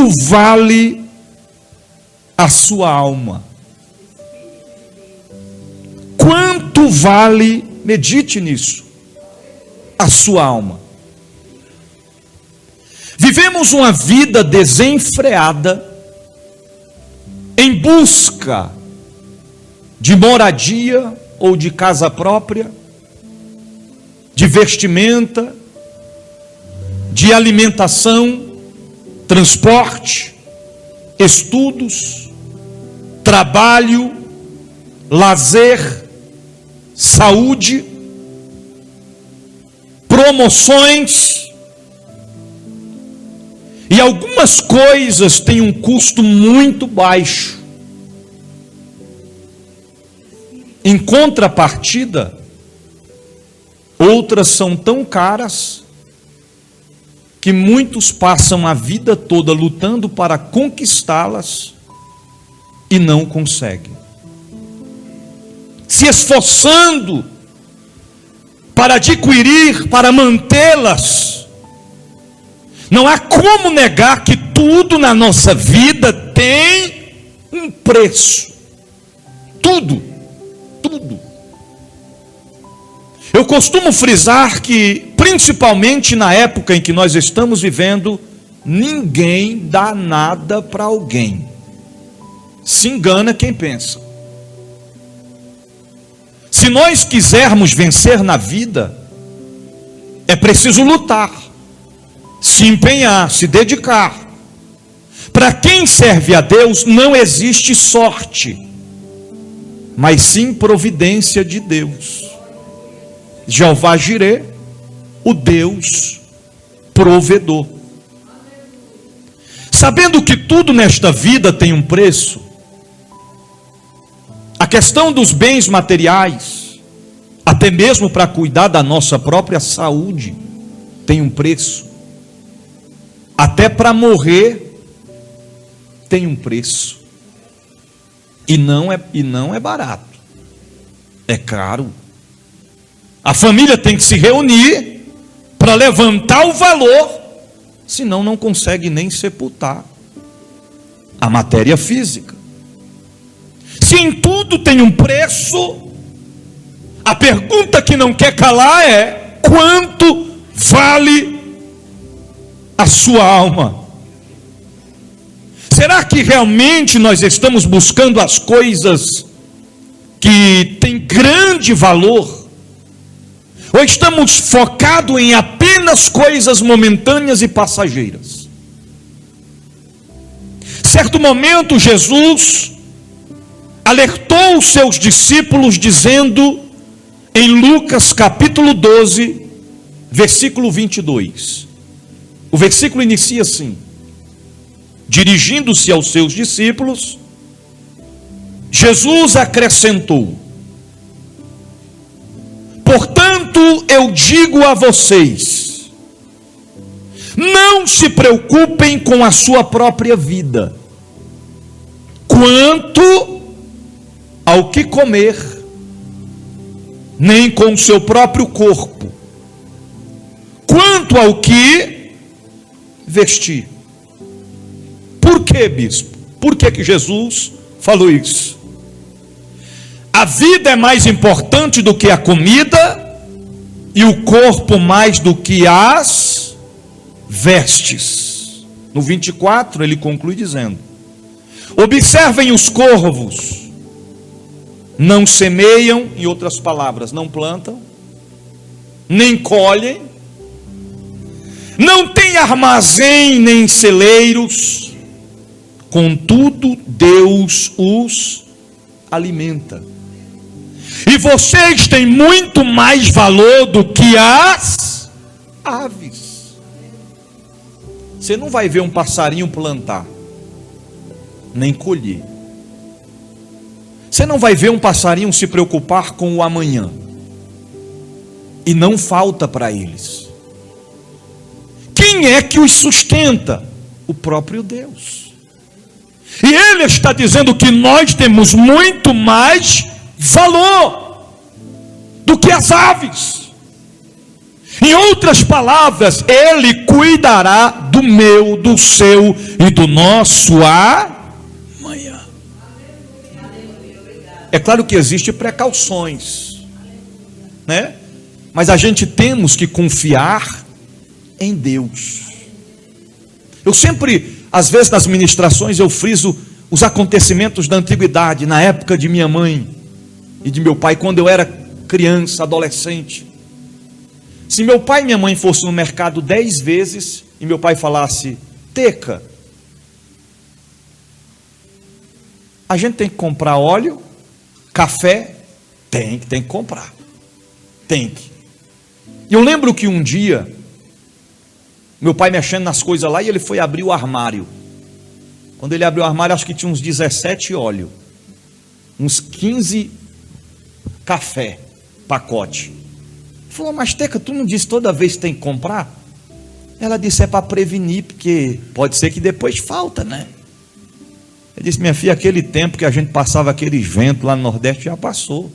quanto vale a sua alma? Quanto vale, medite nisso, a sua alma? Vivemos uma vida desenfreada em busca de moradia ou de casa própria, de vestimenta, de alimentação, transporte, estudos, trabalho, lazer, saúde, promoções. E algumas coisas têm um custo muito baixo. Em contrapartida, outras são tão caras que muitos passam a vida toda lutando para conquistá-las e não conseguem. Se esforçando para adquirir, para mantê-las. Não há como negar que tudo na nossa vida tem um preço. Tudo. Eu costumo frisar que, principalmente na época em que nós estamos vivendo, ninguém dá nada para alguém. Se engana quem pensa. Se nós quisermos vencer na vida, é preciso lutar, se empenhar, se dedicar. Para quem serve a Deus, não existe sorte, mas sim providência de Deus. Jeová Jireh, o Deus provedor. Sabendo que tudo nesta vida tem um preço, a questão dos bens materiais, até mesmo para cuidar da nossa própria saúde, tem um preço. Até para morrer tem um preço. E não é barato. É caro. A família tem que se reunir para levantar o valor, senão não consegue nem sepultar a matéria física. Se em tudo tem um preço, a pergunta que não quer calar é: quanto vale a sua alma? Será que realmente nós estamos buscando as coisas que têm grande valor? Ou estamos focados em apenas coisas momentâneas e passageiras? Certo momento, Jesus alertou os seus discípulos dizendo, em Lucas capítulo 12, versículo 22. O versículo inicia assim: dirigindo-se aos seus discípulos, Jesus acrescentou: portanto, eu digo a vocês, não se preocupem com a sua própria vida, quanto ao que comer, nem com o seu próprio corpo, quanto ao que vestir. Por que, bispo? Por que Jesus falou isso? A vida é mais importante do que a comida, e o corpo mais do que as vestes. No 24 ele conclui dizendo: observem os corvos, não semeiam, em outras palavras, não plantam, nem colhem, não tem armazém nem celeiros, contudo Deus os alimenta. E vocês têm muito mais valor do que as aves. Você não vai ver um passarinho plantar, nem colher. Você não vai ver um passarinho se preocupar com o amanhã. E não falta para eles. Quem é que os sustenta? O próprio Deus. E Ele está dizendo que nós temos muito mais valor do que as aves. Em outras palavras, Ele cuidará do meu, do seu e do nosso amanhã. É claro que existem precauções, né? Mas a gente temos que confiar em Deus. Eu sempre, às vezes nas ministrações, eu friso os acontecimentos da antiguidade, na época de minha mãe e de meu pai, quando eu era criança, adolescente. Se meu pai e minha mãe fossem no mercado 10 vezes e meu pai falasse: Teca, a gente tem que comprar óleo, café, tem que comprar, tem que. E eu lembro que um dia, meu pai mexendo nas coisas lá, e ele foi abrir o armário. Quando ele abriu o armário, acho que tinha uns 17 óleo, uns 15 café, pacote. Ele falou: mas Teca, tu não disse toda vez que tem que comprar? Ela disse: é para prevenir, porque pode ser que depois falta, né? Ele disse: minha filha, aquele tempo que a gente passava aqueles ventos lá no Nordeste já passou.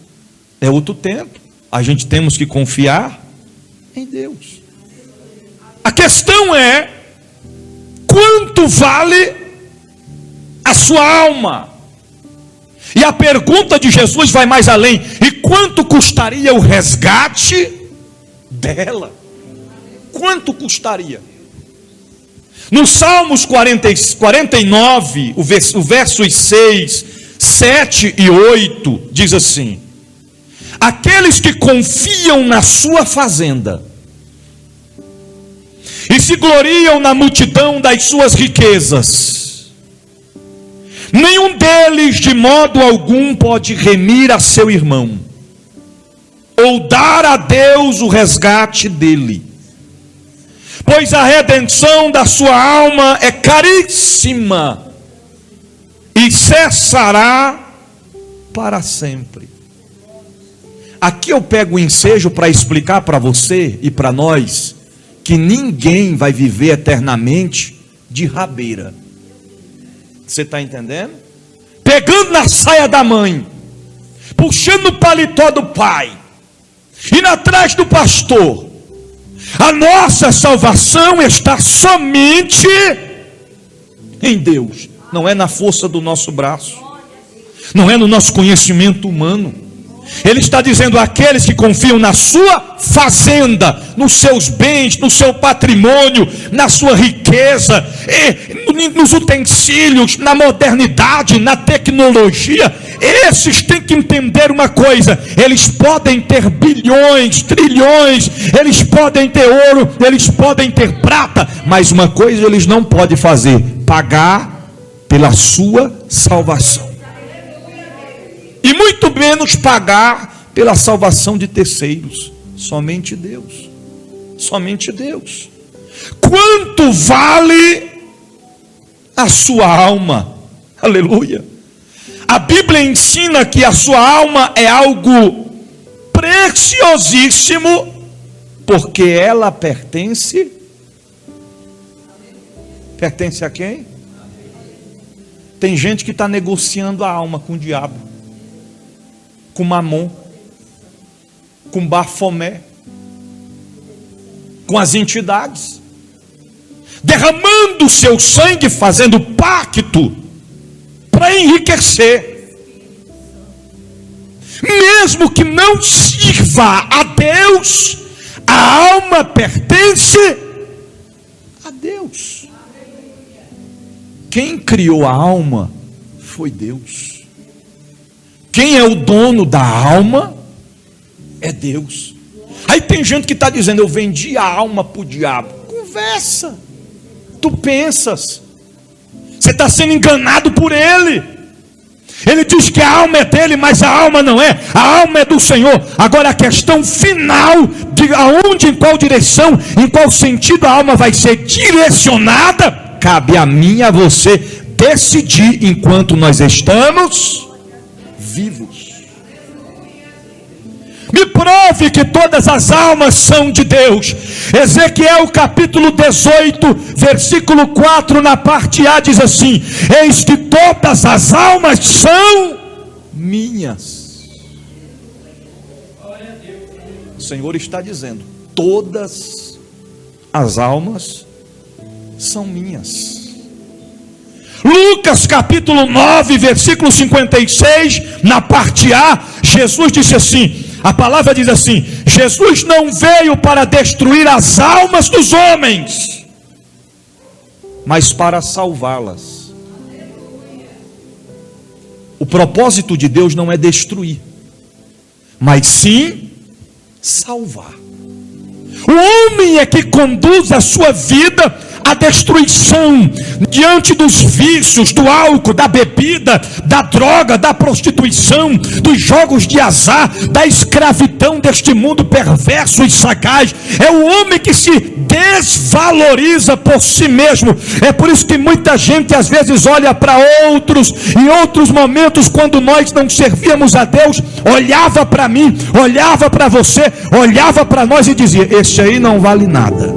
É outro tempo. A gente temos que confiar em Deus. A questão é: quanto vale a sua alma? E a pergunta de Jesus vai mais além: e quanto custaria o resgate dela? Quanto custaria? No Salmos 49, o versos 6, 7 e 8, diz assim: aqueles que confiam na sua fazenda e se gloriam na multidão das suas riquezas, nenhum deles de modo algum pode remir a seu irmão, ou dar a Deus o resgate dele, pois a redenção da sua alma é caríssima e cessará para sempre. Aqui eu pego o ensejo para explicar para você e para nós que ninguém vai viver eternamente de rabeira. Você está entendendo? Pegando na saia da mãe, puxando o paletó do pai, indo atrás do pastor. A nossa salvação está somente em Deus. Não é na força do nosso braço, não é no nosso conhecimento humano. Ele está dizendo: aqueles que confiam na sua fazenda, nos seus bens, no seu patrimônio, na sua riqueza, nos utensílios, na modernidade, na tecnologia, esses têm que entender uma coisa: eles podem ter bilhões, trilhões, eles podem ter ouro, eles podem ter prata, mas uma coisa eles não podem fazer: pagar pela sua salvação. E muito menos pagar pela salvação de terceiros. Somente Deus. Somente Deus. Quanto vale a sua alma? Aleluia. A Bíblia ensina que a sua alma é algo preciosíssimo, porque ela pertence a quem? Tem gente que está negociando a alma com o diabo, com Mamon, com Bafomé, com as entidades, derramando o seu sangue, fazendo pacto para enriquecer, mesmo que não sirva a Deus. A alma pertence a Deus. Quem criou a alma foi Deus. Quem é o dono da alma é Deus. Aí tem gente que está dizendo: eu vendi a alma para o diabo. Conversa. Tu pensas, você está sendo enganado por ele. Ele diz que a alma é dele, mas a alma não é. A alma é do Senhor. Agora a questão final de aonde, em qual direção, em qual sentido a alma vai ser direcionada, cabe a mim e a você decidir enquanto nós estamos vivos. Me prove que todas as almas são de Deus. Ezequiel capítulo 18, versículo 4, na parte A, diz assim: eis que todas as almas são minhas. O Senhor está dizendo: todas as almas são minhas. Lucas capítulo 9, versículo 56, na parte A, Jesus disse assim, a palavra diz assim: Jesus não veio para destruir as almas dos homens, mas para salvá-las. O propósito de Deus não é destruir, mas sim salvar. O homem é que conduz a sua vida à destruição, diante dos vícios, do álcool, da bebida, da droga, da prostituição, dos jogos de azar, da escravidão deste mundo perverso e sagaz. É o homem que se desvaloriza por si mesmo. É por isso que muita gente às vezes olha para outros, em outros momentos, quando nós não servíamos a Deus, olhava para mim, olhava para você, olhava para nós e dizia: esse aí não vale nada,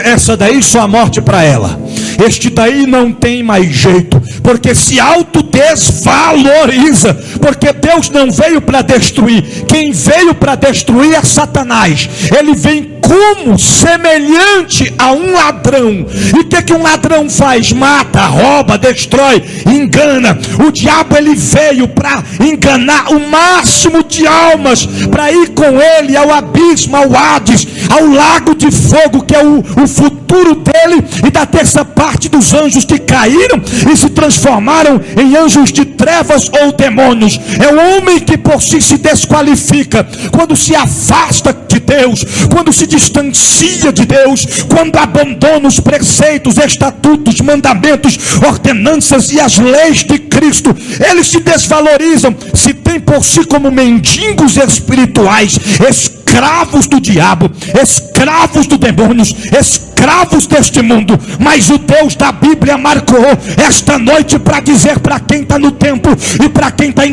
essa daí só a morte para ela, este daí não tem mais jeito, porque se autodesvaloriza, porque Deus não veio para destruir. Quem veio para destruir é Satanás. Ele vem como semelhante a um ladrão. E o que um ladrão faz? Mata, rouba, destrói, engana. O diabo, ele veio para enganar o máximo de almas, para ir com ele ao abismo, ao Hades, ao lago de fogo, que é o futuro dele e da terça parte dos anjos que caíram e se transformaram em anjos de trevas ou demônios. É o homem que por si se desqualifica quando se afasta de Deus, quando se distancia de Deus, quando abandona os preceitos, estatutos, mandamentos, ordenanças e as leis de Cristo. Eles se desvalorizam, se tem por si como mendigos espirituais, escravos do diabo, escravos do demônios, escravos deste mundo. Mas o Deus da Bíblia marcou esta noite para dizer para quem está no templo e para quem está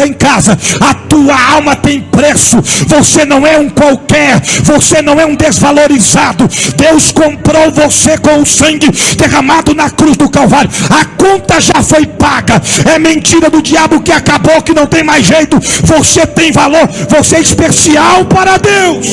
em casa: a tua alma tem preço. Você não é um qualquer, você não é um desvalorizado. Deus comprou você com o sangue derramado na cruz do Calvário. A conta já foi paga. É mentira do diabo que acabou, que não tem mais jeito. Você tem valor, você é especial para Deus.